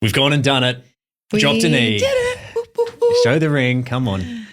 We've gone and done it. Dropped a knee. Did it. Whoop, whoop, whoop. Show the ring. Come on.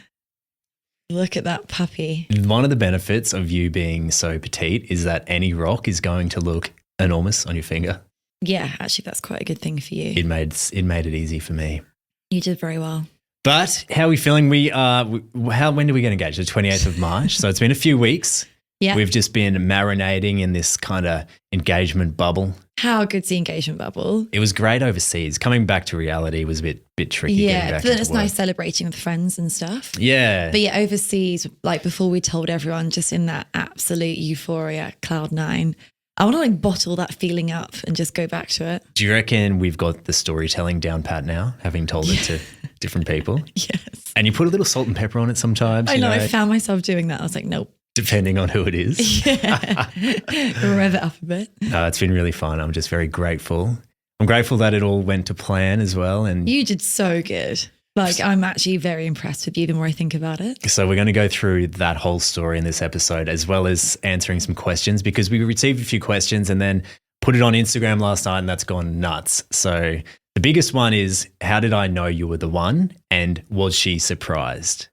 Look at that puppy. One of the benefits of you being so petite is that any rock is going to look enormous on your finger. Yeah, actually, that's quite a good thing for you. It made it easy for me. You did very well. But how are we feeling? When do we get engaged? The 28th of March. So it's been a few weeks. Yeah. We've just been marinating in this kind of engagement bubble. How good's the engagement bubble? It was great overseas. Coming back to reality was a bit tricky. Yeah, but but then it's nice celebrating with friends and stuff. Yeah. But yeah, overseas, like before we told everyone, just in that absolute euphoria, cloud nine. I want to like bottle that feeling up and just go back to it. Do you reckon we've got the storytelling down pat now, having told it to different people? Yes. And you put a little salt and pepper on it sometimes. I know. I found myself doing that. I was like, nope. Depending on who it is. Yeah. Rev it up a bit. It's been really fun. I'm just very grateful. I'm grateful that it all went to plan as well. And you did so good. Like, I'm actually very impressed with you the more I think about it. So we're going to go through that whole story in this episode, as well as answering some questions, because we received a few questions and then put it on Instagram last night and that's gone nuts. So the biggest one is, how did I know you were the one? And was she surprised?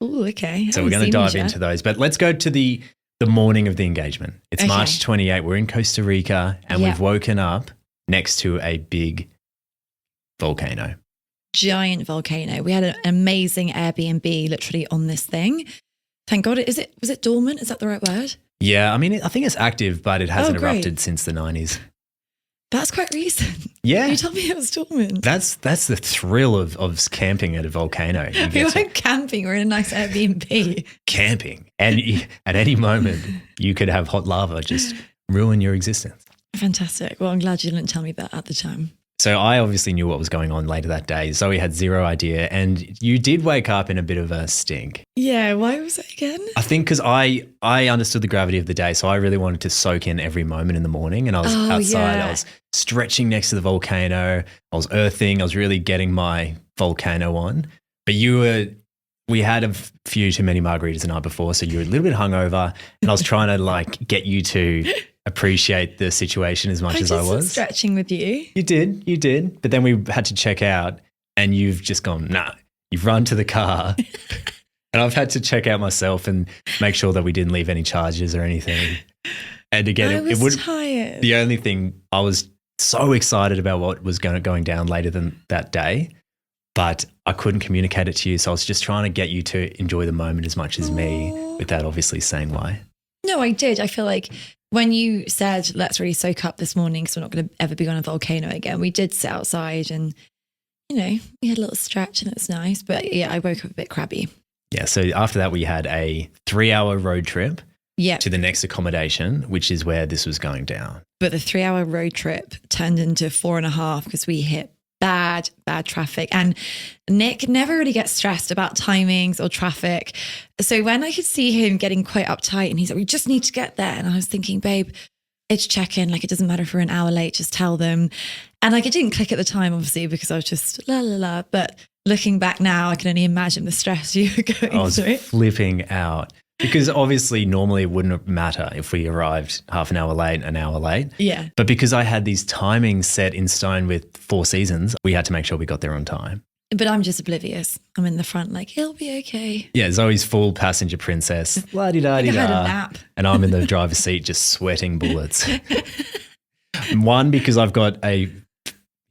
Oh, okay. So we're going to dive into those. But let's go to the morning of the engagement. It's Okay. March 28. We're in Costa Rica and Yeah. we've woken up next to a big volcano. Giant volcano. We had an amazing Airbnb literally on this thing. Thank God. Was it dormant? Is that the right word? Yeah, I mean, I think it's active, but it hasn't great. erupted since the 90s. That's quite recent. Yeah. You told me it was dormant. That's the thrill of camping at a volcano. You We get to went camping. We're in a nice Airbnb. camping, and at any moment you could have hot lava just ruin your existence. Fantastic. Well, I'm glad you didn't tell me that at the time. So I obviously knew what was going on later that day. Zoe had zero idea, and you did wake up in a bit of a stink. Yeah. Why was it again? I think because I understood the gravity of the day, so I really wanted to soak in every moment in the morning. And I was outside, yeah. I was stretching next to the volcano, I was earthing, I was really getting my volcano on. But we had a few too many margaritas the night before, so you were a little bit hungover, and I was trying to like get you to appreciate the situation as much as I did some was. stretching with you. You did. But then we had to check out, and you've just gone, nah. You've run to the car. And I've had to check out myself and make sure that we didn't leave any charges or anything. And again, I was tired. The only thing, I was so excited about what was going down later than that day, but I couldn't communicate it to you. So I was just trying to get you to enjoy the moment as much as me, without obviously saying why. No, I did. I feel like when you said, let's really soak up this morning because we're not going to ever be on a volcano again, we did sit outside and, you know, we had a little stretch and it was nice. But yeah, I woke up a bit crabby. Yeah. So after that, we had a 3-hour road trip to the next accommodation, which is where this was going down. But the 3-hour road trip turned into 4.5 because we hit bad traffic. And Nick never really gets stressed about timings or traffic. So when I could see him getting quite uptight and he's like, we just need to get there. And I was thinking, babe, it's check-in. Like, it doesn't matter if we're an hour late, just tell them. And like, it didn't click at the time, obviously, because I was just la la la. But looking back now, I can only imagine the stress you were going through. I was flipping out. Because obviously normally it wouldn't matter if we arrived half an hour late, an hour late. Yeah. But because I had these timings set in stone with 4 seasons, we had to make sure we got there on time. But I'm just oblivious. I'm in the front like, it'll be okay. Yeah, Zoe's full passenger princess. I had a nap. And I'm in the driver's seat just sweating bullets. One, because I've got a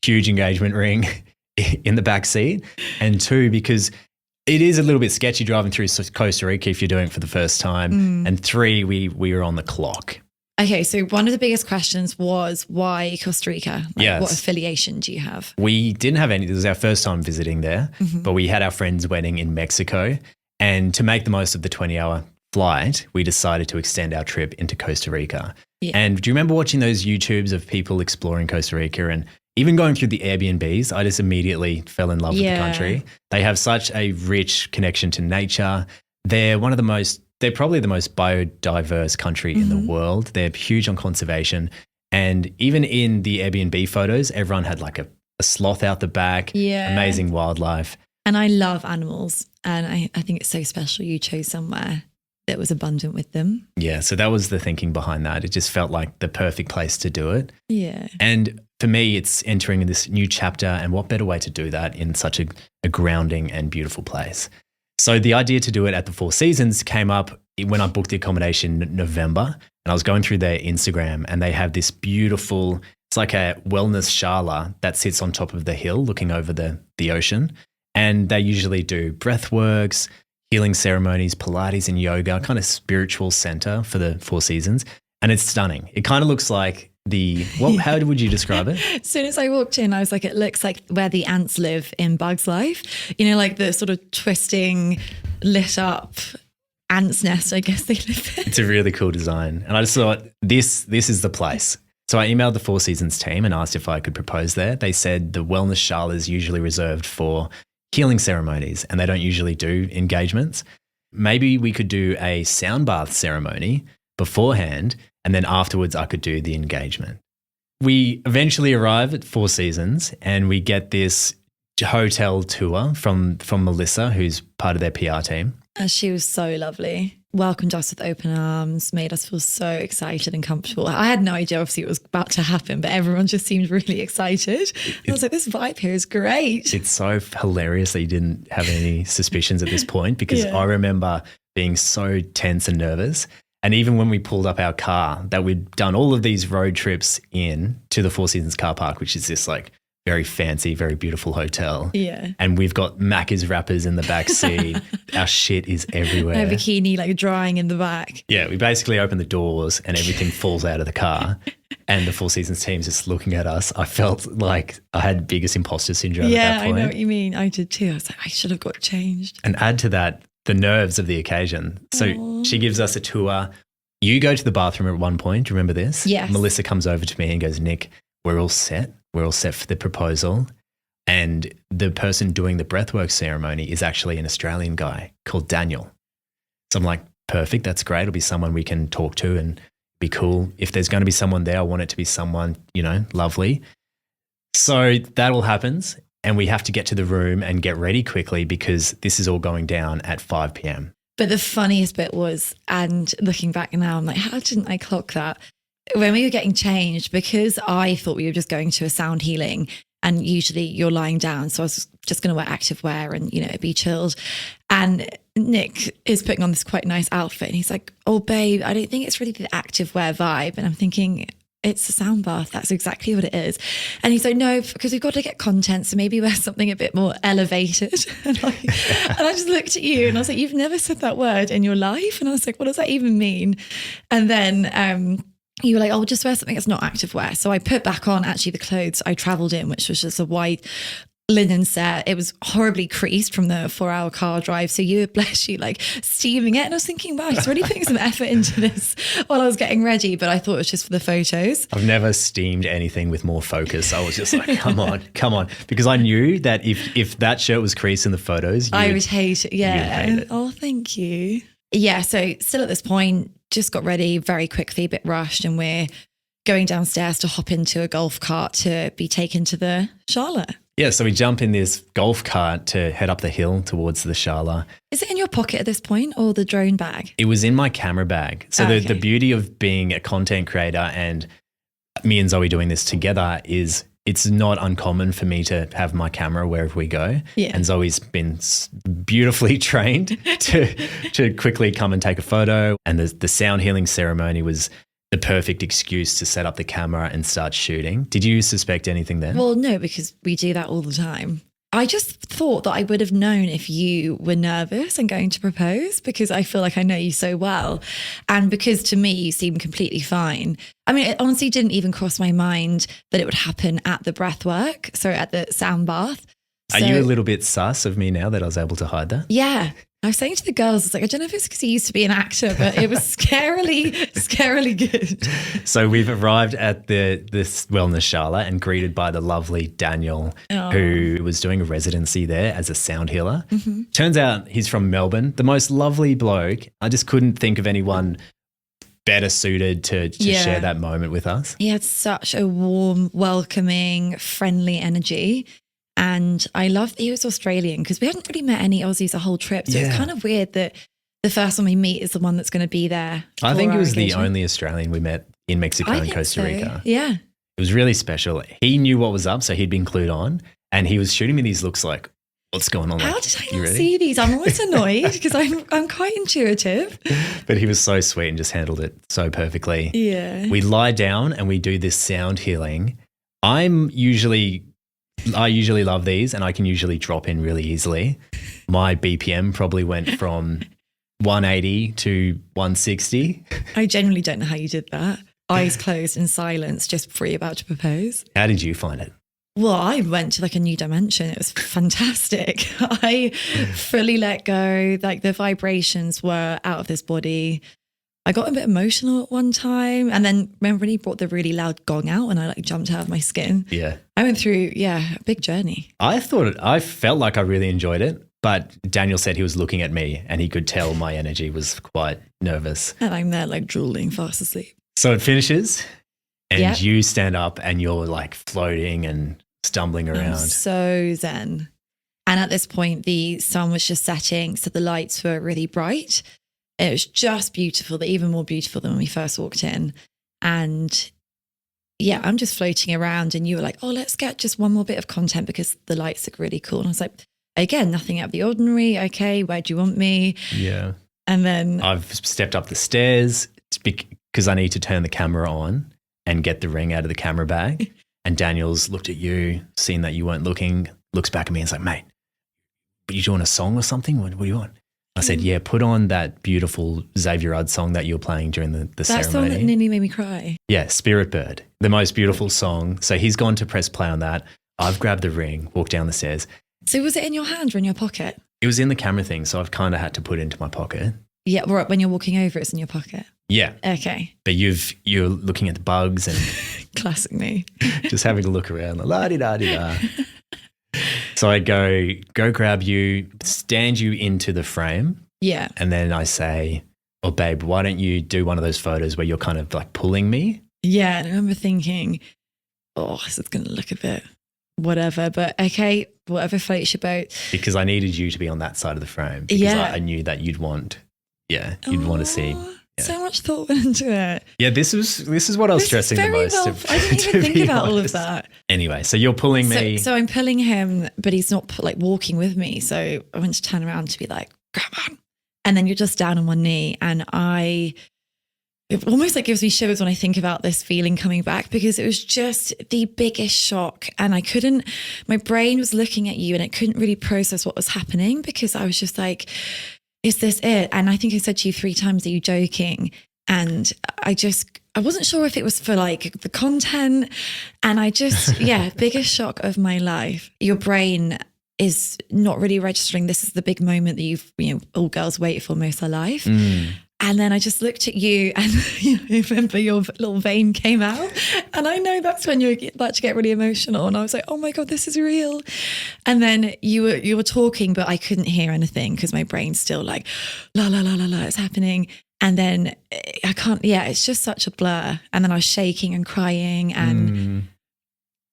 huge engagement ring in the back seat. And 2, because it is a little bit sketchy driving through Costa Rica if you're doing it for the first time. And 3, we were on the clock. Okay, so one of the biggest questions was, why Costa Rica? Like, Yes. what affiliation do you have? We didn't have any. This was our first time visiting there, but we had our friend's wedding in Mexico. And to make the most of the 20-hour flight, we decided to extend our trip into Costa Rica. Yeah. And do you remember watching those YouTubes of people exploring Costa Rica and even going through the Airbnbs? I just immediately fell in love with the country. They have such a rich connection to nature. They're probably the most biodiverse country in the world. They're huge on conservation. And even in the Airbnb photos, everyone had like a sloth out the back, amazing wildlife. And I love animals. And I think it's so special you chose somewhere that was abundant with them. Yeah, so that was the thinking behind that. It just felt like the perfect place to do it. Yeah. And for me, it's entering this new chapter, and what better way to do that in such a grounding and beautiful place. So the idea to do it at the Four Seasons came up when I booked the accommodation in November, and I was going through their Instagram, and they have this beautiful, it's like a wellness shala that sits on top of the hill looking over the ocean. And they usually do breath works, healing ceremonies, Pilates and yoga, kind of spiritual center for the Four Seasons. And it's stunning. It kind of looks like how would you describe it? As soon as I walked in, I was like, it looks like where the ants live in Bug's Life. You know, like the sort of twisting, lit up ants nest, I guess they live in. It's a really cool design. And I just thought, this is the place. So I emailed the Four Seasons team and asked if I could propose there. They said the wellness shala is usually reserved for healing ceremonies, and they don't usually do engagements. Maybe we could do a sound bath ceremony beforehand, and then afterwards I could do the engagement. We eventually arrive at Four Seasons, and we get this hotel tour from Melissa, who's part of their PR team. She was so lovely. Welcomed us with open arms, made us feel so excited and comfortable. I had no idea, obviously, it was about to happen, but everyone just seemed really excited. I was like, this vibe here is great. It's so hilarious that you didn't have any suspicions at this point, because I remember being so tense and nervous. And even when we pulled up our car, that we'd done all of these road trips in to the Four Seasons car park, which is this like very fancy, very beautiful hotel. Yeah. And we've got Macca's wrappers in the back seat. Our shit is everywhere. My bikini like drying in the back. Yeah, we basically open the doors and everything falls out of the car. And the Four Seasons team's just looking at us. I felt like I had biggest imposter syndrome at that point. Yeah, I know what you mean. I did too. I was like, I should have got changed. And add to that the nerves of the occasion. So she gives us a tour. You go to the bathroom at one point. Do you remember this? Yes. Melissa comes over to me and goes, Nick, we're all set. We're all set for the proposal. And the person doing the breathwork ceremony is actually an Australian guy called Daniel. So I'm like, perfect. That's great. It'll be someone we can talk to and be cool. If there's going to be someone there, I want it to be someone, lovely. So that all happens. And we have to get to the room and get ready quickly because this is all going down at 5 p.m. But the funniest bit was, and looking back now, I'm like, how didn't I clock that? When we were getting changed, because I thought we were just going to a sound healing and usually you're lying down. So I was just going to wear active wear and, be chilled. And Nick is putting on this quite nice outfit and he's like, oh, babe, I don't think it's really the active wear vibe. And I'm thinking, it's a sound bath. That's exactly what it is. And he's like, no, because we've got to get content. So maybe wear something a bit more elevated. And I just looked at you and I was like, you've never said that word in your life. And I was like, what does that even mean? And then you were like, oh, just wear something that's not active wear. So I put back on actually the clothes I travelled in, which was just a white linen set. It was horribly creased from the 4-hour car drive. So you were, bless you, like steaming it. And I was thinking, wow, he's really putting some effort into this while I was getting ready. But I thought it was just for the photos. I've never steamed anything with more focus. I was just like, come on. Because I knew that if that shirt was creased in the photos, I would hate it. Yeah. Hate it. Oh, thank you. Yeah. So still at this point, just got ready very quickly, a bit rushed. And we're going downstairs to hop into a golf cart to be taken to the Shala. Yeah, so we jump in this golf cart to head up the hill towards the Shala. Is it in your pocket at this point or the drone bag? It was in my camera bag. So the beauty of being a content creator and me and Zoe doing this together is it's not uncommon for me to have my camera wherever we go. Yeah. And Zoe's been beautifully trained to quickly come and take a photo. And the sound healing ceremony was the perfect excuse to set up the camera and start shooting. Did you suspect anything then? Well, no, because we do that all the time. I just thought that I would have known if you were nervous and going to propose because I feel like I know you so well. And because to me, you seem completely fine. I mean, it honestly didn't even cross my mind that it would happen at the breathwork, so at the sound bath. Are you a little bit sus of me now that I was able to hide that? Yeah. I was saying to the girls, it's like, I don't know if it's because he used to be an actor, but it was scarily good. So we've arrived at this wellness Shala and greeted by the lovely Daniel, who was doing a residency there as a sound healer. Mm-hmm. Turns out he's from Melbourne, the most lovely bloke. I just couldn't think of anyone better suited to share that moment with us. He had such a warm, welcoming, friendly energy. And I love that he was Australian because we hadn't really met any Aussies the whole trip. So it's kind of weird that the first one we meet is the one that's going to be there. I think he was the only Australian we met in Mexico and Costa Rica. Yeah. It was really special. He knew what was up, so he'd been clued on, and he was shooting me these looks like, what's going on? How Like, did I you not ready? see these? I'm always annoyed because I'm quite intuitive. But he was so sweet and just handled it so perfectly. Yeah. We lie down and we do this sound healing. I usually love these, and I can usually drop in really easily. My BPM probably went from 180 to 160. I genuinely don't know how you did that. Eyes closed in silence just before you're about to propose. How did you find it? Well, I went to like a new dimension. It was fantastic. I fully let go. Like the vibrations were out of this body. I got a bit emotional at one time. And then remember when he brought the really loud gong out and I like jumped out of my skin? Yeah. I went through, a big journey. I felt like I really enjoyed it, but Daniel said he was looking at me and he could tell my energy was quite nervous. And I'm there like drooling, fast asleep. So it finishes and Yep. you stand up and you're like floating and stumbling I'm around. so zen. And at this point, the sun was just setting. So the lights were really bright. It was just beautiful, but even more beautiful than when we first walked in. And yeah, I'm just floating around and you were like, oh, let's get just one more bit of content because the lights look really cool. And I was like, again, nothing out of the ordinary. Okay, where do you want me? Yeah. And then I've stepped up the stairs because I need to turn the camera on and get the ring out of the camera bag. And Daniel's looked at you, seen that you weren't looking, looks back at me and is like, mate, are you doing a song or something? What do you want? I said, yeah, put on that beautiful Xavier Rudd song that you were playing during the that ceremony. song that nearly made me cry. Yeah, Spirit Bird, the most beautiful song. So he's gone to press play on that. I've grabbed the ring, walked down the stairs. So was it in your hand or in your pocket? It was in the camera thing, so I've kind of had to put it into my pocket. Yeah, right, when you're walking over, it's in your pocket. Yeah, Okay, but you're looking at the bugs and classic me. just having a look around, like la-di-da-di-da. So I go grab you, stand you into the frame, Yeah. and then I say, oh, babe, why don't you do one of those photos where you're kind of like pulling me? Yeah, and I remember thinking, oh, this is going to look a bit whatever, but okay, whatever floats your boat. Because I needed you to be on that side of the frame. Because Yeah. I knew that you'd want to see. Oh, Yeah. So much thought went into it. Yeah, this is what I was This is stressing the very most. well- I didn't to even think be about all of honest. that. Anyway, so you're pulling me. So I'm pulling him, but he's not like walking with me. So I went to turn around to be like, grab on. And then you're just down on one knee. And it almost like gives me shivers when I think about this feeling coming back because it was just the biggest shock. And my brain was looking at you and it couldn't really process what was happening because I was just like, is this it? And I think I said to you 3 times, are you joking? And I wasn't sure if it was for like the content. And I just, biggest shock of my life. Your brain is not really registering. This is the big moment that all girls wait for most of their life. And then I just looked at you and I remember your little vein came out. And I know that's when you're about to get really emotional. And I was like, oh my God, this is real. And then you were talking, but I couldn't hear anything because my brain's still like, la, la, la, la, la, it's happening. And then I can't, it's just such a blur. And then I was shaking and crying. And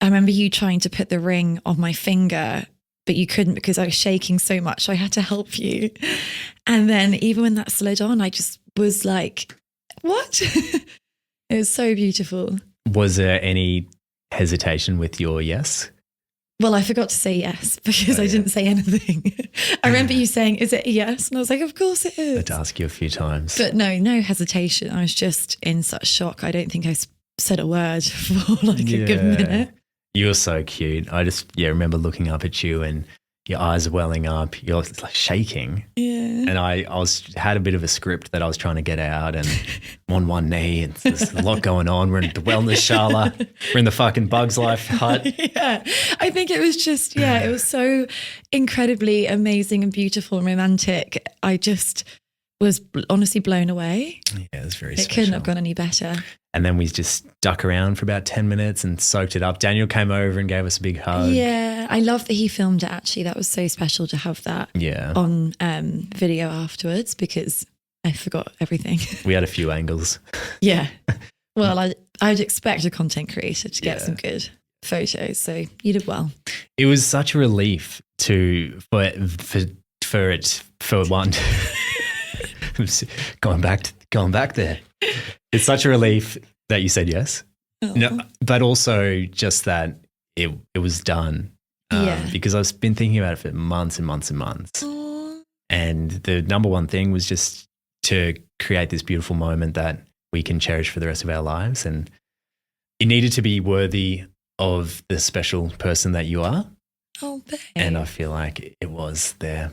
I remember you trying to put the ring on my finger, but you couldn't because I was shaking so much. So I had to help you. And then even when that slid on, I just was like, what? It was so beautiful. Was there any hesitation with your yes? Well, I forgot to say yes because I didn't say anything. I remember you saying, is it a yes? And I was like, of course it I is. had to ask you a few times. But no hesitation. I was just in such shock. I don't think I said a word for like a good minute. You were so cute. I just remember looking up at you and your eyes are welling up. You're like shaking. Yeah. And I had a bit of a script that I was trying to get out and I'm on one knee and there's a lot going on. We're in the wellness shala. We're in the fucking Bugs Life hut. Yeah. I think it was just, it was so incredibly amazing and beautiful and romantic. I just was honestly blown away. Yeah, it was very It special. couldn't have gone any better. And then we just stuck around for about 10 minutes and soaked it up. Daniel came over and gave us a big hug. Yeah. I love that he filmed it actually. That was so special to have that on video afterwards because I forgot everything. We had a few angles. Yeah. Well, I'd expect a content creator to get some good photos. So you did well. It was such a relief for one. going back there. It's such a relief that you said yes. No, but also just that it was done. Because I've been thinking about it for months and months and months. Aw. And the number one thing was just to create this beautiful moment that we can cherish for the rest of our lives. And it needed to be worthy of the special person that you are. Oh, babe. And I feel like it was there.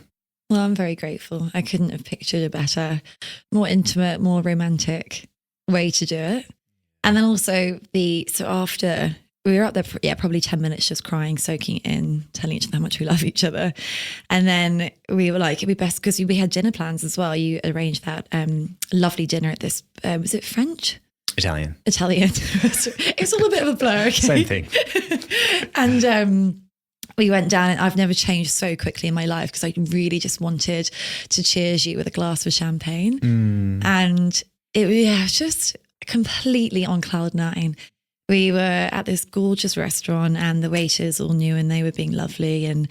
Well, I'm very grateful. I couldn't have pictured a better, more intimate, more romantic way to do it. And then also so after we were up there, probably 10 minutes just crying, soaking it in, telling each other how much we love each other. And then we were like, it'd be best because we had dinner plans as well. You arranged that lovely dinner at this, was it French? Italian. It's all a bit of a blur. Okay? Same thing. And we went down, and I've never changed so quickly in my life because I really just wanted to cheers you with a glass of champagne. And it was just completely on cloud nine. We were at this gorgeous restaurant and the waiters all knew and they were being lovely, and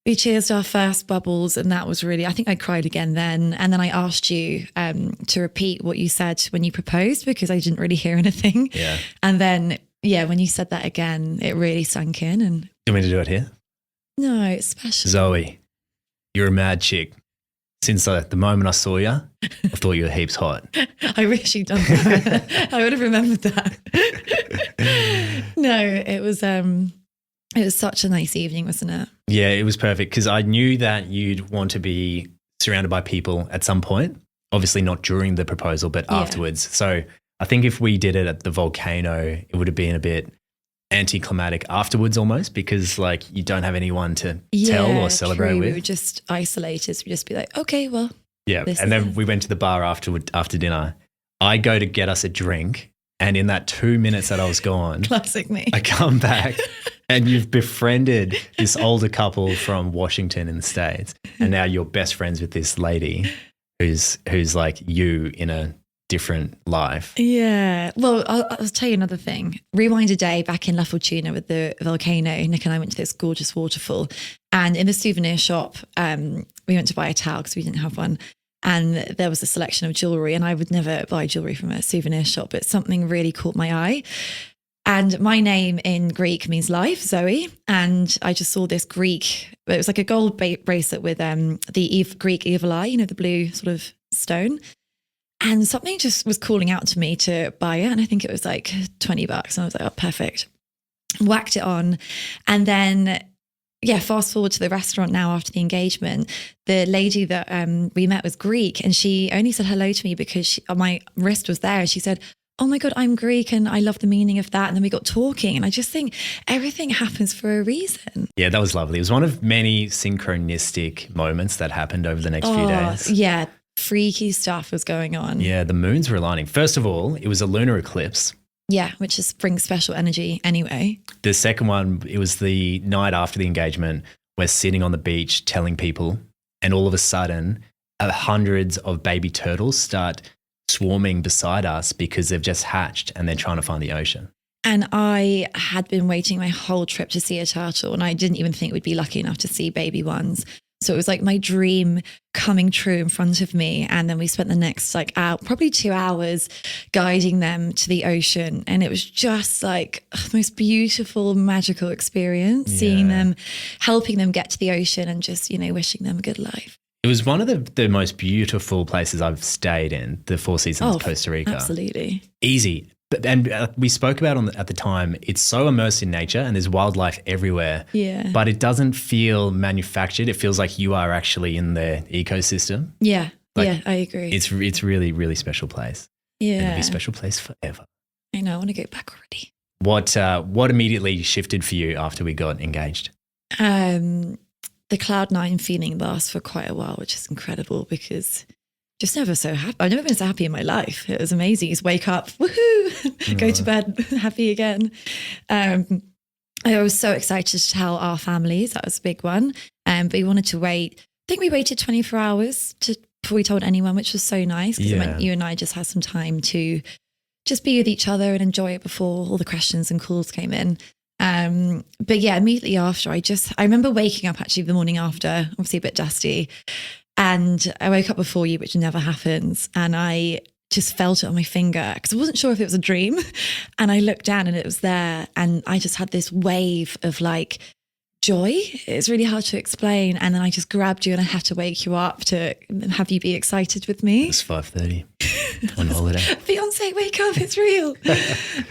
we cheersed our first bubbles, and that was really, I think I cried again then. And then I asked you to repeat what you said when you proposed because I didn't really hear anything. Yeah. And then, when you said that again, it really sank in. And You want me to do it here? No, it's special. Zoe, you're a mad chick. Since the moment I saw you, I thought you were heaps hot. I wish you'd done that. I would have remembered that. No, it was such a nice evening, wasn't it? Yeah, it was perfect because I knew that you'd want to be surrounded by people at some point. Obviously not during the proposal, but afterwards. So I think if we did it at the volcano, it would have been a bit anticlimactic afterwards almost because like you don't have anyone to tell or celebrate true. with. We were just isolated. We'd just be like, okay, well. Yeah. And then we went to the bar after dinner. I go to get us a drink, and in that 2 minutes that I was gone, classic me, I come back and you've befriended this older couple from Washington in the States, and now you're best friends with this lady who's like you in a different life. Yeah. Well, I'll tell you another thing. Rewind a day back in La Fortuna with the volcano. Nick and I went to this gorgeous waterfall, and in the souvenir shop, we went to buy a towel because we didn't have one. And there was a selection of jewelry, and I would never buy jewelry from a souvenir shop, but something really caught my eye. And my name in Greek means life, Zoe. And I just saw this Greek, it was like a gold bracelet with the Greek evil eye, the blue sort of stone. And something just was calling out to me to buy it. And I think it was like $20. And I was like, oh, perfect. Whacked it on. And then, fast forward to the restaurant now after the engagement. The lady that we met was Greek, and she only said hello to me because my wrist was there. And she said, oh my God, I'm Greek and I love the meaning of that. And then we got talking, and I just think everything happens for a reason. Yeah, that was lovely. It was one of many synchronistic moments that happened over the next few days. Yeah, freaky stuff was going on. Yeah, the moons were aligning. First of all, it was a lunar eclipse. Yeah, which just brings special energy anyway. The second one, it was the night after the engagement. We're sitting on the beach telling people, and all of a sudden, hundreds of baby turtles start swarming beside us because they've just hatched and they're trying to find the ocean. And I had been waiting my whole trip to see a turtle, and I didn't even think we'd be lucky enough to see baby ones. So it was like my dream coming true in front of me. And then we spent the next probably 2 hours guiding them to the ocean. And it was just like the most beautiful, magical experience, seeing them, helping them get to the ocean and just, wishing them a good life. It was one of the most beautiful places I've stayed in, the Four Seasons, Costa Rica. Absolutely. Easy. And we spoke about at the time, it's so immersed in nature and there's wildlife everywhere. Yeah. But it doesn't feel manufactured. It feels like you are actually in the ecosystem. Yeah. I agree. It's really, really special place. Yeah. And it'll be a special place forever. I know. I want to go back already. What immediately shifted for you after we got engaged? The Cloud9 feeling lasts for quite a while, which is incredible because just never so happy. I've never been so happy in my life. It was amazing. Just wake up, woohoo, go to bed, happy again. I was so excited to tell our families. That was a big one. But we wanted to wait. I think we waited 24 hours before we told anyone, which was so nice because it meant you and I just had some time to just be with each other and enjoy it before all the questions and calls came in. But immediately after, I remember waking up actually the morning after, obviously a bit dusty. And I woke up before you, which never happens. And I just felt it on my finger because I wasn't sure if it was a dream. And I looked down and it was there. And I just had this wave of like joy. It's really hard to explain. And then I just grabbed you and I had to wake you up to have you be excited with me. It's 5:30 on holiday. Beyonce, wake up, it's real.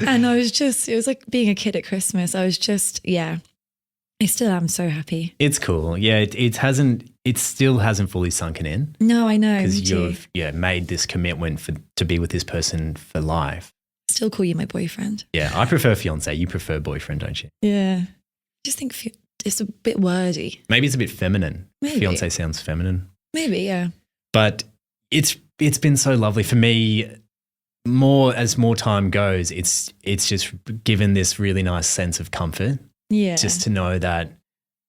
And it was like being a kid at Christmas. I was just, I still am so happy. It's cool. Yeah, it still hasn't fully sunken in. No, I know. Because you've made this commitment to be with this person for life. Still call you my boyfriend. Yeah, I prefer fiance. You prefer boyfriend, don't you? Yeah. I just think it's a bit wordy. Maybe it's a bit feminine. Maybe. Fiance sounds feminine. Maybe, yeah. But it's been so lovely for me. As more time goes, it's just given this really nice sense of comfort. Yeah. Just to know that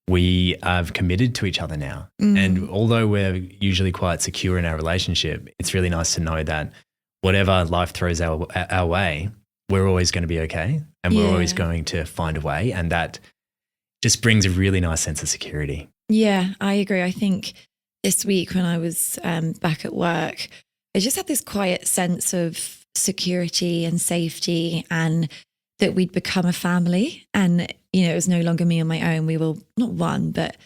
we have committed to each other now. And although we're usually quite secure in our relationship, it's really nice to know that whatever life throws our way, we're always going to be okay and we're always going to find a way. And that just brings a really nice sense of security. Yeah, I agree. I think this week when I was back at work, I just had this quiet sense of security and safety and that we'd become a family and, it was no longer me on my own. We were not one, but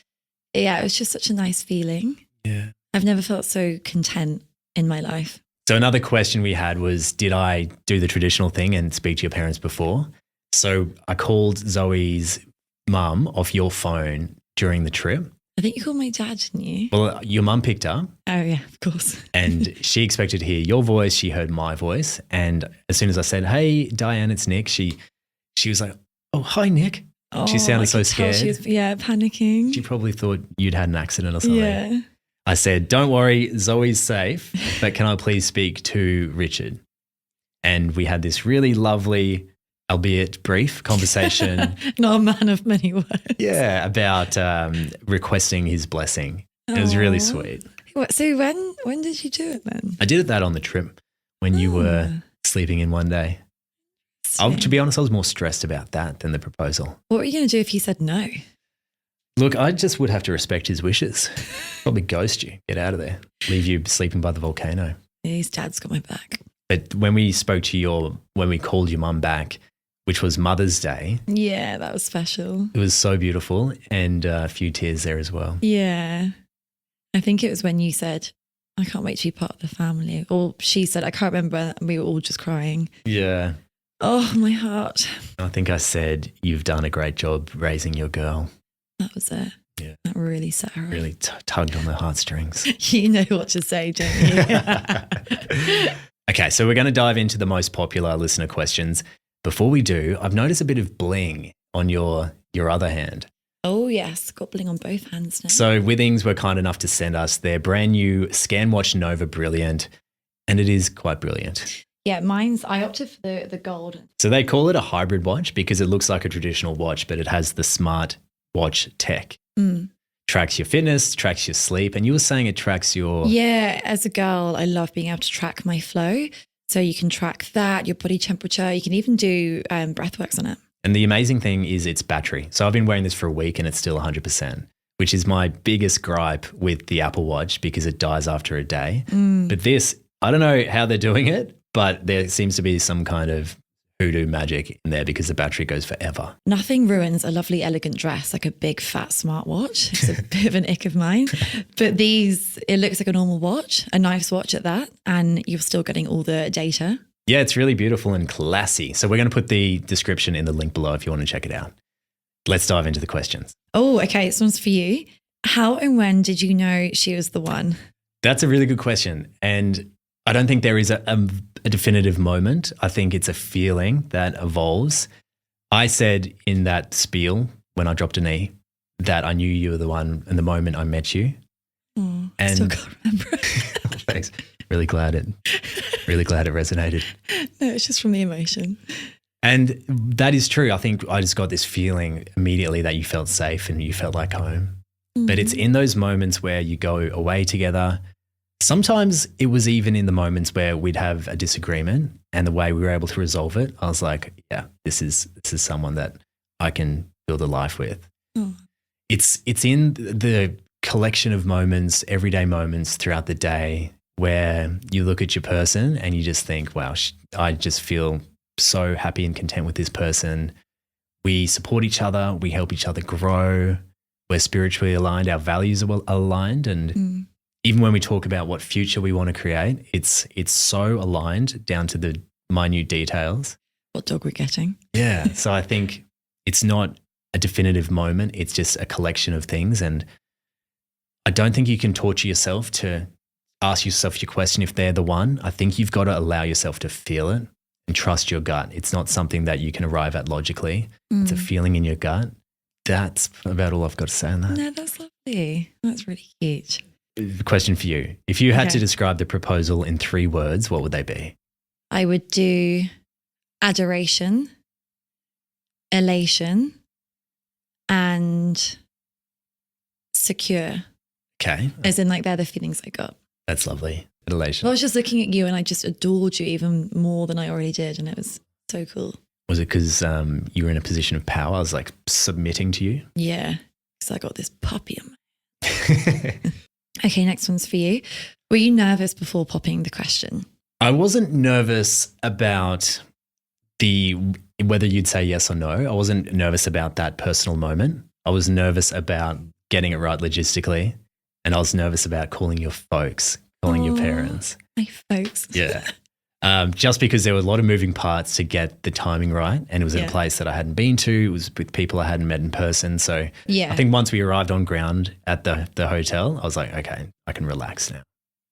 it was just such a nice feeling. Yeah. I've never felt so content in my life. So another question we had was, did I do the traditional thing and speak to your parents before? So I called Zoe's mum off your phone during the trip. I think you called my dad, didn't you? Well, your mum picked up. Oh, yeah, of course. And she expected to hear your voice. She heard my voice. And as soon as I said, hey, Diane, it's Nick, she was like, oh, hi, Nick. Oh, she sounded so scared. She was, panicking. She probably thought you'd had an accident or something. Yeah. I said, don't worry, Zoe's safe, but can I please speak to Richard? And we had this really lovely, albeit brief, conversation. Not a man of many words. Yeah, about requesting his blessing. It was really sweet. So when did you do it then? I did that on the trip when you were sleeping in one day. To be honest, I was more stressed about that than the proposal. What were you going to do if he said no? Look, I just would have to respect his wishes. Probably ghost you, get out of there, leave you sleeping by the volcano. Yeah, his dad's got my back. But when we when we called your mum back, which was Mother's Day. Yeah, that was special. It was so beautiful and a few tears there as well. Yeah. I think it was when you said, I can't wait to be part of the family. Or she said, I can't remember. And we were all just crying. Yeah. Oh, my heart. I think I said, you've done a great job raising your girl. That was it. Yeah. That really set her Really tugged on the heartstrings. You know what to say, don't you? Okay, so we're going to dive into the most popular listener questions. Before we do, I've noticed a bit of bling on your other hand. Oh, yes. Got bling on both hands now. So Withings were kind enough to send us their brand new Scanwatch Nova Brilliant, and it is quite brilliant. Yeah, I opted for the gold. So they call it a hybrid watch because it looks like a traditional watch, but it has the smart watch tech. Tracks your fitness, tracks your sleep, and you were saying it tracks your... Yeah, as a girl, I love being able to track my flow. So you can track that, your body temperature. You can even do breathworks on it. And the amazing thing is its battery. So I've been wearing this for a week and it's still 100%, which is my biggest gripe with the Apple Watch because it dies after a day. But this, I don't know how they're doing it, but there seems to be some kind of hoodoo magic in there because the battery goes forever. Nothing ruins a lovely, elegant dress like a big, fat smartwatch. It's a bit of an ick of mine. But it looks like a normal watch, a nice watch at that, and you're still getting all the data. Yeah, it's really beautiful and classy. So we're going to put the description in the link below if you want to check it out. Let's dive into the questions. Oh, okay. This one's for you. How and when did you know she was the one? That's a really good question. And I don't think there is a definitive moment. I think it's a feeling that evolves. I said in that spiel when I dropped an E that I knew you were the one in the moment I met you. Oh, I still can't remember. Thanks. Really glad it resonated. No, it's just from the emotion. And that is true. I think I just got this feeling immediately that you felt safe and you felt like home. But it's in those moments where you go away together. Sometimes it was even in the moments where we'd have a disagreement and the way we were able to resolve it, I was like, yeah, this is someone that I can build a life with. It's in the collection of moments, everyday moments throughout the day where you look at your person and you just think, wow, I just feel so happy and content with this person. We support each other. We help each other grow. We're spiritually aligned. Our values are aligned. And even when we talk about what future we want to create, it's so aligned down to the minute details. What dog we're getting. Yeah. So I think it's not a definitive moment. It's just a collection of things. And I don't think you can torture yourself to ask yourself your question if they're the one. I think you've got to allow yourself to feel it and trust your gut. It's not something that you can arrive at logically. It's a feeling in your gut. That's about all I've got to say on that. No, that's lovely. That's really cute. Question for you. If you had to describe the proposal in 3 words, what would they be? I would do adoration, elation, and secure. Okay. As in, like, they're the feelings I got. That's lovely. Elation. Well, I was just looking at you and I just adored you even more than I already did. And it was so cool. Was it because you were in a position of power? I was like submitting to you? Yeah. Because I got this puppy on my Okay, next one's for you. Were you nervous before popping the question? I wasn't nervous about whether you'd say yes or no. I wasn't nervous about that personal moment. I was nervous about getting it right logistically. And I was nervous about calling your folks, calling your parents. My folks. Yeah. Just because there were a lot of moving parts to get the timing right. And it was in a place that I hadn't been to. It was with people I hadn't met in person. So I think once we arrived on ground at the hotel, I was like, okay, I can relax now.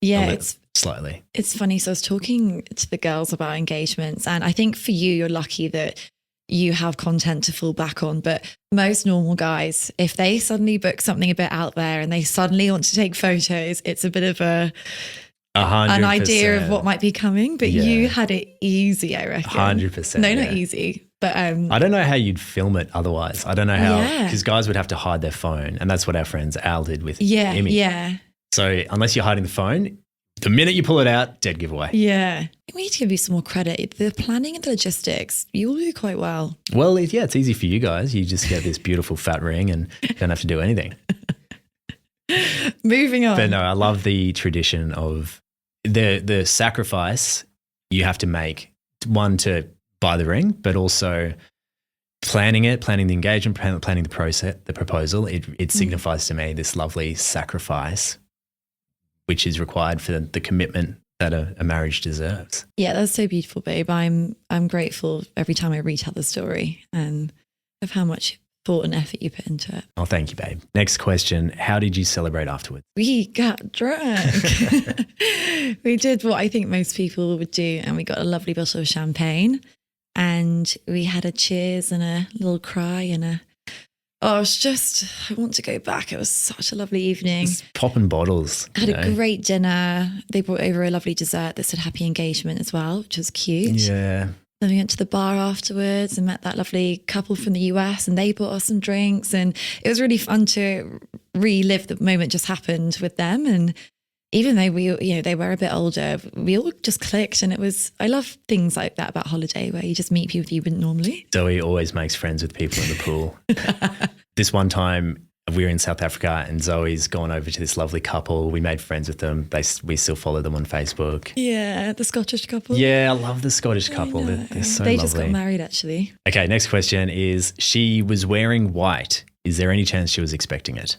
Yeah, it's slightly. It's funny. So I was talking to the girls about engagements, and I think for you, you're lucky that you have content to fall back on. But most normal guys, if they suddenly book something a bit out there and they suddenly want to take photos, it's a bit of an idea of what might be coming. But you had it easy, I reckon. 100%. No, not easy. But I don't know how you'd film it otherwise. I don't know how, because guys would have to hide their phone, and that's what our friends Al did with Imi. Yeah. So unless you're hiding the phone, the minute you pull it out, dead giveaway. Yeah. We need to give you some more credit. The planning and the logistics, you will do quite well. Well, it's easy for you guys. You just get this beautiful fat ring and don't have to do anything. Moving on. But no, I love the tradition of the sacrifice you have to make, one, to buy the ring, but also planning the engagement, planning the process, the proposal. It signifies to me this lovely sacrifice which is required for the commitment that a marriage deserves. Yeah, that's so beautiful, babe. I'm grateful every time I retell the story and of how much thought and effort you put into it. Oh, thank you, babe. Next question. How did you celebrate afterwards? We got drunk. We did what I think most people would do, and we got a lovely bottle of champagne, and we had a cheers and a little cry and I want to go back. It was such a lovely evening. Just popping bottles. Had a great dinner. They brought over a lovely dessert that said happy engagement as well, which was cute. Yeah. Then we went to the bar afterwards and met that lovely couple from the US, and they bought us some drinks, and it was really fun to relive the moment just happened with them. And even though they were a bit older, we all just clicked, and I love things like that about holiday where you just meet people you wouldn't normally. Zoe always makes friends with people in the pool. This one time we were in South Africa and Zoe's gone over to this lovely couple. We made friends with them. We still follow them on Facebook. Yeah, the Scottish couple. Yeah, I love the Scottish couple. They're so lovely. They just got married, actually. Okay, next question is, she was wearing white. Is there any chance she was expecting it?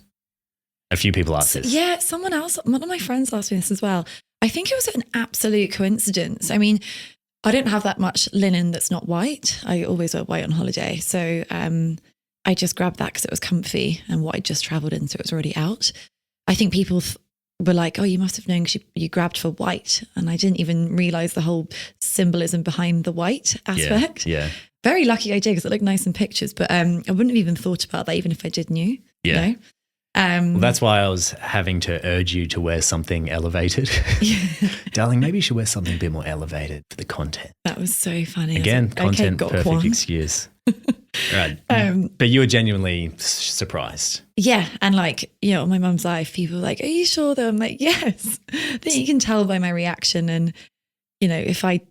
A few people asked this. Yeah, one of my friends asked me this as well. I think it was an absolute coincidence. I mean, I don't have that much linen that's not white. I always wear white on holiday. So I just grabbed that because it was comfy and what I just travelled in, so it was already out. I think people were like, oh, you must have known because you grabbed for white. And I didn't even realise the whole symbolism behind the white aspect. Yeah. Very lucky I did because it looked nice in pictures, but I wouldn't have even thought about that even if I did knew. Yeah. You know? Well, that's why I was having to urge you to wear something elevated. Darling, maybe you should wear something a bit more elevated for the content. That was so funny. Again, content, perfect excuse. Right. But you were genuinely surprised. Yeah. And on my mum's life, people were like, are you sure though? I'm like, yes. I think you can tell by my reaction. And, if I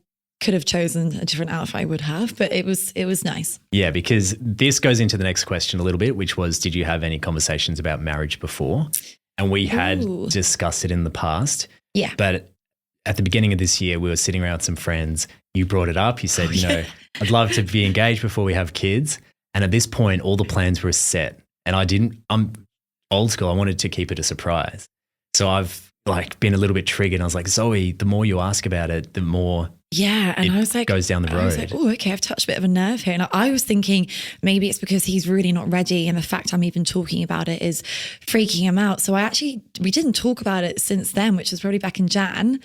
could have chosen a different outfit, I would have, but it was nice. Yeah, because this goes into the next question a little bit, which was, did you have any conversations about marriage before? And we had discussed it in the past. Yeah. But at the beginning of this year, we were sitting around with some friends. You brought it up. You said, I'd love to be engaged before we have kids. And at this point, all the plans were set. And I'm old school. I wanted to keep it a surprise. So I've been a little bit triggered. I was like, Zoe, the more you ask about it, the more and I was like, goes down the road. I was like, oh, okay, I've touched a bit of a nerve here. And I was thinking maybe it's because he's really not ready. And the fact I'm even talking about it is freaking him out. So we didn't talk about it since then, which was probably back in Jan.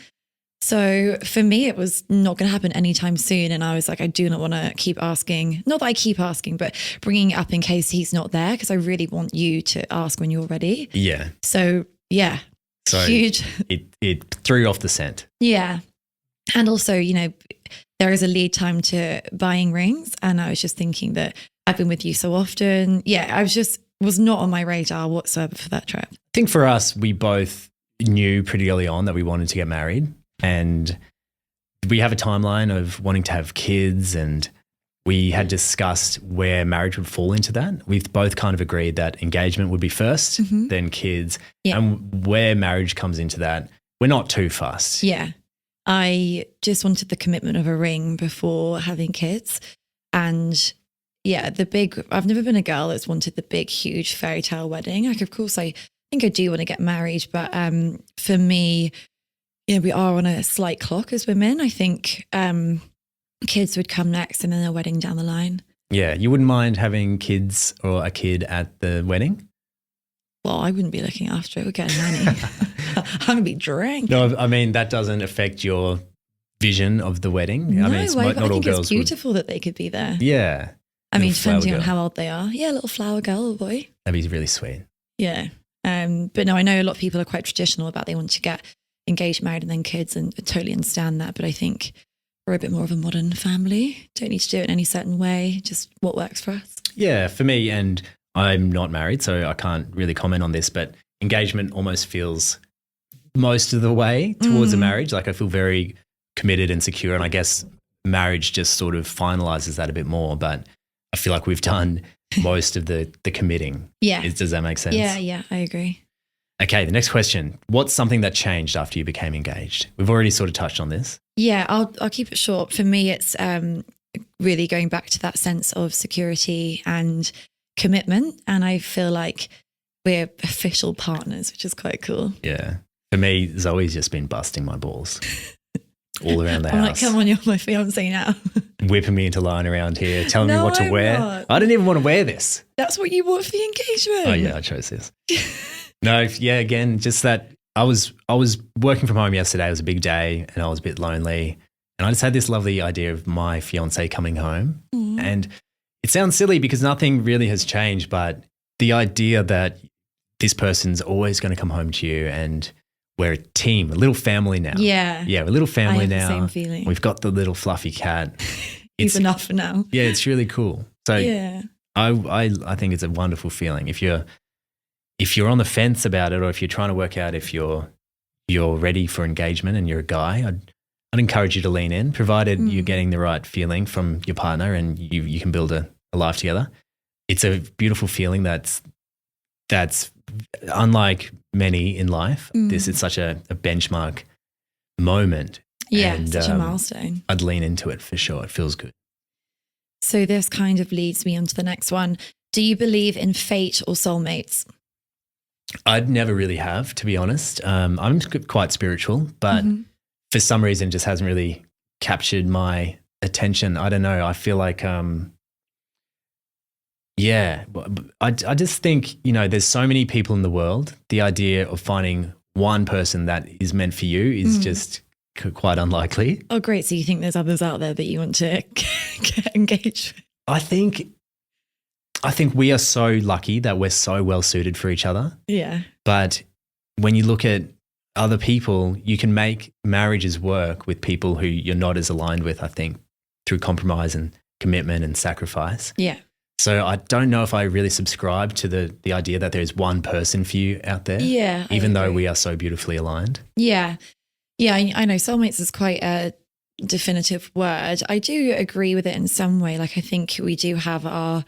So for me, it was not going to happen anytime soon. And I was like, I do not want to keep asking, not that I keep asking, but bringing it up in case he's not there, because I really want you to ask when you're ready. Yeah. So yeah, huge. It threw you off the scent. Yeah. And also, there is a lead time to buying rings. And I was just thinking that I've been with you so often. Yeah, I was not on my radar whatsoever for that trip. I think for us, we both knew pretty early on that we wanted to get married. And we have a timeline of wanting to have kids, and we had discussed where marriage would fall into that. We've both kind of agreed that engagement would be first, then kids. Yeah. And where marriage comes into that, we're not too fussed. Yeah. I just wanted the commitment of a ring before having kids. And yeah, I've never been a girl that's wanted the big, huge fairy tale wedding. Like, of course, I think I do want to get married. But for me, we are on a slight clock as women. I think kids would come next and then a wedding down the line. Yeah. You wouldn't mind having kids or a kid at the wedding? Well, I wouldn't be looking after it. We'd get a nanny. I'm going to be drank. No, I mean, that doesn't affect your vision of the wedding. No, I mean, I think it's beautiful that they could be there. Yeah. I mean, depending on how old they are. Yeah, little flower girl or boy. That'd be really sweet. Yeah. But no, I know a lot of people are quite traditional about they want to get engaged, married and then kids, and I totally understand that. But I think we're a bit more of a modern family. Don't need to do it in any certain way, just what works for us. Yeah, for me, and I'm not married, so I can't really comment on this, but engagement almost feels most of the way towards a marriage. Like I feel very committed and secure, and I guess marriage just sort of finalizes that a bit more. But I feel like we've done most of the committing. Yeah. Does that make sense? Yeah, I agree. Okay, the next question. What's something that changed after you became engaged? We've already sort of touched on this. Yeah, I'll keep it short. For me, it's really going back to that sense of security and commitment. And I feel like we're official partners, which is quite cool. Yeah. For me, Zoe's just been busting my balls all around the house. I'm like, come on, you're my fiance now. Whipping me into line around here, telling me what to wear. Not. I didn't even want to wear this. That's what you wore for the engagement. Oh yeah, I chose this. No, yeah, again, just that I was working from home yesterday. It was a big day and I was a bit lonely. And I just had this lovely idea of my fiance coming home. And it sounds silly because nothing really has changed, but the idea that this person's always going to come home to you and we're a team, a little family now. Yeah. Yeah, we're a little family now. The same feeling. We've got the little fluffy cat. He's enough for now. Yeah, it's really cool. So yeah. I think it's a wonderful feeling. If you're on the fence about it, or if you're trying to work out if you're ready for engagement and you're a guy, I'd encourage you to lean in, provided you're getting the right feeling from your partner and you can build a life together. It's a beautiful feeling that's unlike many in life. This is such a benchmark moment. Yeah, and, such a milestone. I'd lean into it for sure. It feels good. So this kind of leads me on to the next one. Do you believe in fate or soulmates? I'd never really have, to be honest. I'm quite spiritual, but for some reason it just hasn't really captured my attention. I don't know. I feel like, I just think, there's so many people in the world. The idea of finding one person that is meant for you is just quite unlikely. Oh, great. So you think there's others out there that you want to get engaged with? I think we are so lucky that we're so well suited for each other. Yeah. But when you look at other people, you can make marriages work with people who you're not as aligned with, I think, through compromise and commitment and sacrifice. Yeah. So I don't know if I really subscribe to the idea that there's one person for you out there. Yeah. Even though we are so beautifully aligned. Yeah. Yeah, I know soulmates is quite a definitive word. I do agree with it in some way. Like I think we do have our,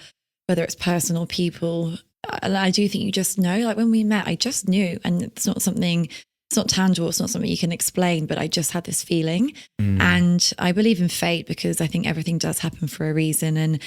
whether it's personal people, I do think you just know, like when we met, I just knew, and it's not something it's not tangible, it's not something you can explain, but I just had this feeling. And I believe in fate because I think everything does happen for a reason. And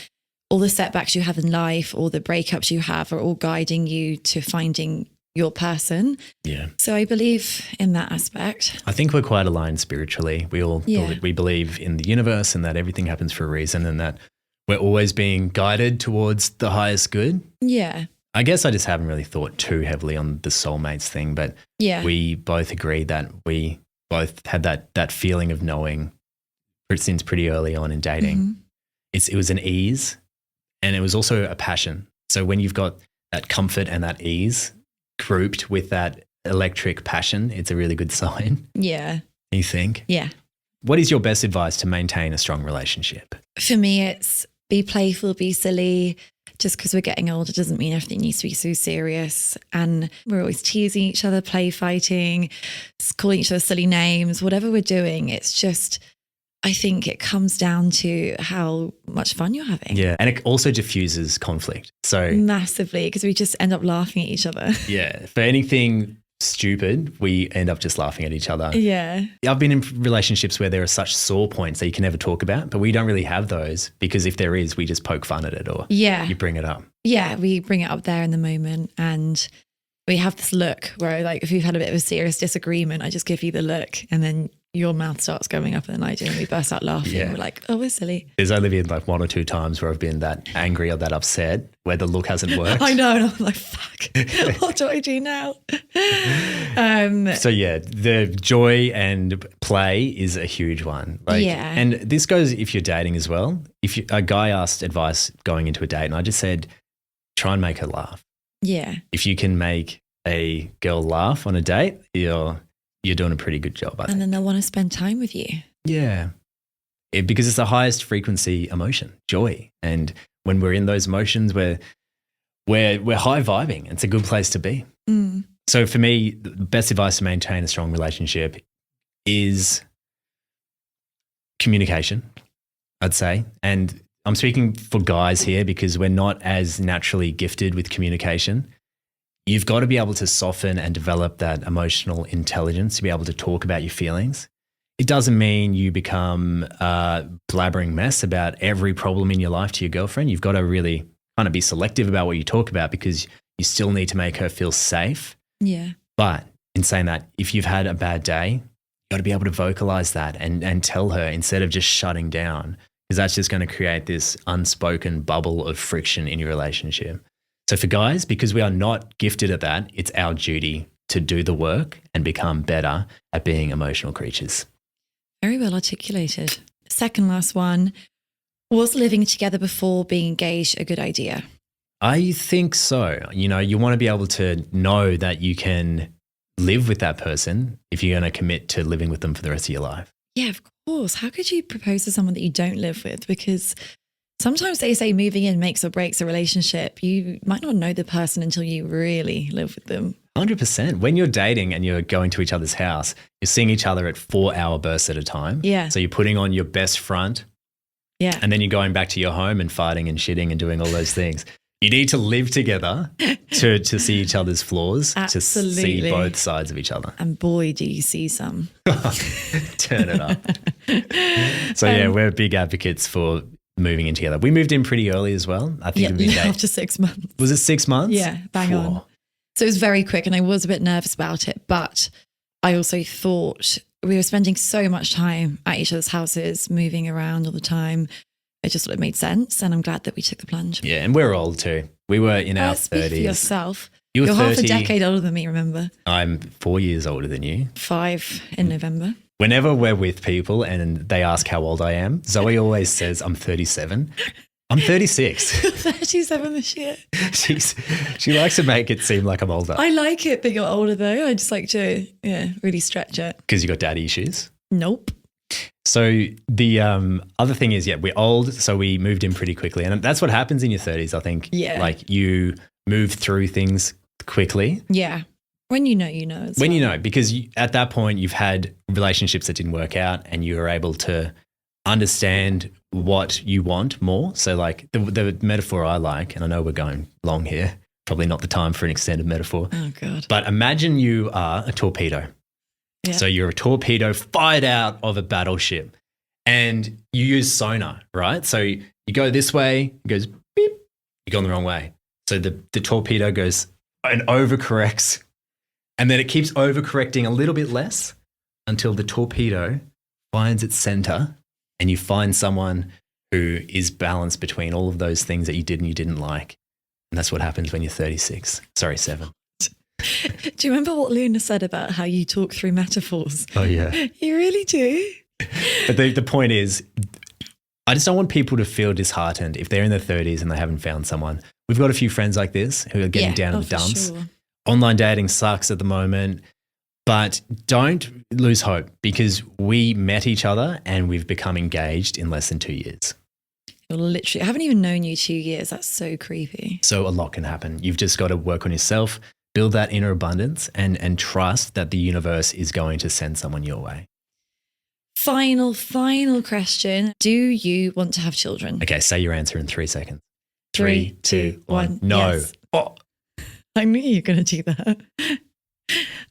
all the setbacks you have in life, all the breakups you have are all guiding you to finding your person. Yeah. So I believe in that aspect. I think we're quite aligned spiritually. We all we believe in the universe and that everything happens for a reason and that we're always being guided towards the highest good. Yeah. I guess I just haven't really thought too heavily on the soulmates thing, but we both agreed that we both had that feeling of knowing since pretty early on in dating. It was an ease and it was also a passion. So when you've got that comfort and that ease grouped with that electric passion, it's a really good sign. Yeah. You think? Yeah. What is your best advice to maintain a strong relationship? For me, it's be playful, be silly. Just because we're getting older doesn't mean everything needs to be so serious. And we're always teasing each other, play fighting, calling each other silly names, whatever we're doing. It's just, I think it comes down to how much fun you're having. Yeah. And it also diffuses conflict. So massively, because we just end up laughing at each other. Yeah. For anything stupid, we end up just laughing at each other. Yeah. I've been in relationships where there are such sore points that you can never talk about, but we don't really have those because if there is, we just poke fun at it or you bring it up. Yeah, we bring it up there in the moment and we have this look where like if we've had a bit of a serious disagreement, I just give you the look and then your mouth starts going up and then I do and we burst out laughing. Yeah. We're like, oh, we're silly. There's only been like one or two times where I've been that angry or that upset where the look hasn't worked. I know. And I'm like, fuck, what do I do now? So yeah, the joy and play is a huge one. And this goes if you're dating as well. If a guy asked advice going into a date and I just said, try and make her laugh. Yeah. If you can make a girl laugh on a date, you're doing a pretty good job, I think. And then they'll want to spend time with you. Yeah. Because it's the highest frequency emotion, joy. And when we're in those emotions, we're high vibing. It's a good place to be. So for me, the best advice to maintain a strong relationship is communication, I'd say. And I'm speaking for guys here because we're not as naturally gifted with communication. You've got to be able to soften and develop that emotional intelligence to be able to talk about your feelings. It doesn't mean you become a blabbering mess about every problem in your life to your girlfriend. You've got to really kind of be selective about what you talk about because you still need to make her feel safe. Yeah. But in saying that, if you've had a bad day, you've got to be able to vocalize that and tell her instead of just shutting down because that's just going to create this unspoken bubble of friction in your relationship. So for guys, because we are not gifted at that, it's our duty to do the work and become better at being emotional creatures. Very well articulated. Second last one, was living together before being engaged a good idea? I think so. You want to be able to know that you can live with that person if you're going to commit to living with them for the rest of your life. Yeah, of course. How could you propose to someone that you don't live with? Because sometimes they say moving in makes or breaks a relationship. You might not know the person until you really live with them. 100%. When you're dating and you're going to each other's house, you're seeing each other at 4-hour bursts at a time. Yeah. So you're putting on your best front. Yeah. And then you're going back to your home and fighting and shitting and doing all those things. You need to live together to see each other's flaws, Absolutely. To see both sides of each other. And boy, do you see some. Turn it up. So yeah, we're big advocates for moving in together. We moved in pretty early as well. I think after 6 months. Was it 6 months? Yeah, bang on. So it was very quick and I was a bit nervous about it, but I also thought we were spending so much time at each other's houses, moving around all the time. I just thought it made sense and I'm glad that we took the plunge. Yeah, and we're old too. We were in our 30s. Speak for yourself. You're 30. Half a decade older than me, remember? I'm 4 years older than you. 5 in November. Whenever we're with people and they ask how old I am, Zoe always says I'm 37. I'm 36. 37 this year. She likes to make it seem like I'm older. I like it that you're older though. I just like to, really stretch it. Because you got daddy issues? Nope. So the other thing is, we're old, so we moved in pretty quickly. And that's what happens in your 30s, I think. Yeah. Like you move through things quickly. Yeah. When you know as when well. you know, because at that point you've had relationships that didn't work out and you were able to understand what you want more. So like the metaphor I like, and I know we're going long here, probably not the time for an extended metaphor. Oh God. But imagine you are a torpedo Yeah. So you're a torpedo fired out of a battleship and you use sonar, right? So you go this way, it goes beep, you're going the wrong way. So the torpedo goes and overcorrects, and then it keeps overcorrecting a little bit less until the torpedo finds its center and you find someone who is balanced between all of those things that you did and you didn't like. And that's what happens when you're 36. Sorry, 7. Do you remember what Luna said about how you talk through metaphors? Oh, yeah. You really do. But the point is, I just don't want people to feel disheartened if they're in their 30s and they haven't found someone. We've got a few friends like this who are getting down in the dumps. Sure. Online dating sucks at the moment, but don't lose hope because we met each other and we've become engaged in less than 2 years. Literally, I haven't even known you 2 years. That's so creepy. So a lot can happen. You've just got to work on yourself, build that inner abundance and trust that the universe is going to send someone your way. Final question. Do you want to have children? Okay, say your answer in 3 seconds. 3, 2, 1. No. Yes. Oh. I knew you were going to do that.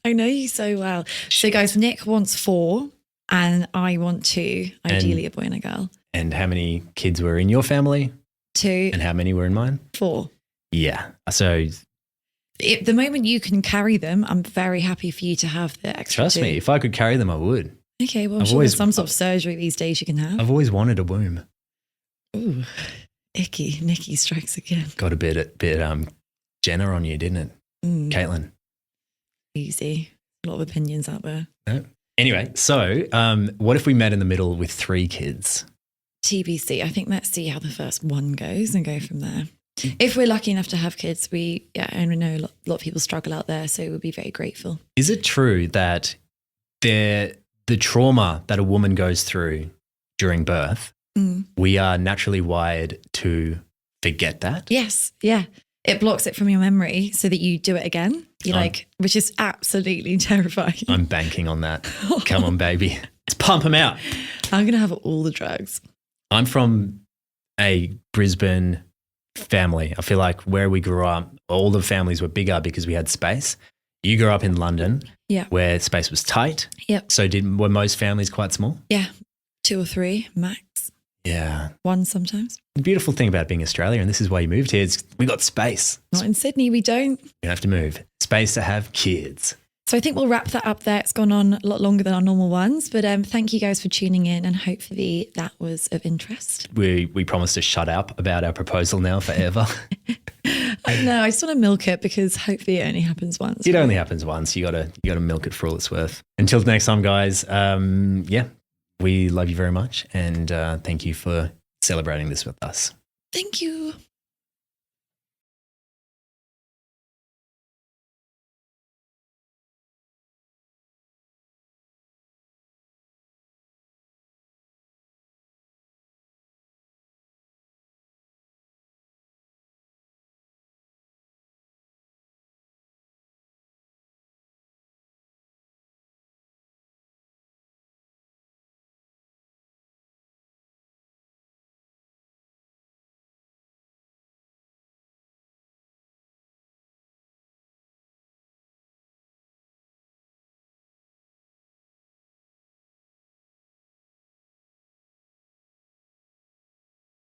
I know you so well. So guys, Nick wants 4 and I want 2, ideally a boy and a girl. And how many kids were in your family? 2. And how many were in mine? 4. Yeah. So The moment you can carry them, I'm very happy for you to have the extra trust 2. me, if I could carry them, I would. Okay, well, I'm sure there's some sort of surgery these days you can have. I've always wanted a womb. Ooh, icky. Nikki strikes again. Got a bit Jenna on you, didn't it? Caitlin. Easy. A lot of opinions out there. No. Anyway, so what if we met in the middle with 3 kids? TBC. I think let's see how the first one goes and go from there. If we're lucky enough to have kids, I know a lot of people struggle out there, so we'll be very grateful. Is it true that the trauma that a woman goes through during birth, we are naturally wired to forget that? Yes. Yeah. It blocks it from your memory so that you do it again. Which is absolutely terrifying. I'm banking on that. Come on, baby. Let's pump them out. I'm going to have all the drugs. I'm from a Brisbane family. I feel like where we grew up, all the families were bigger because we had space. You grew up in London, where space was tight. Yep. So were most families quite small? Yeah. 2 or 3 max. Yeah. 1 sometimes. The beautiful thing about being Australian, and this is why you moved here, is we got space. Not in Sydney, we don't. You don't have to move. Space to have kids. So I think we'll wrap that up there. It's gone on a lot longer than our normal ones, but thank you guys for tuning in and hopefully that was of interest. We promised to shut up about our proposal now forever. I know. I just want to milk it because hopefully it only happens once. It only happens once. You gotta milk it for all it's worth. Until next time, guys. We love you very much and thank you for celebrating this with us. Thank you.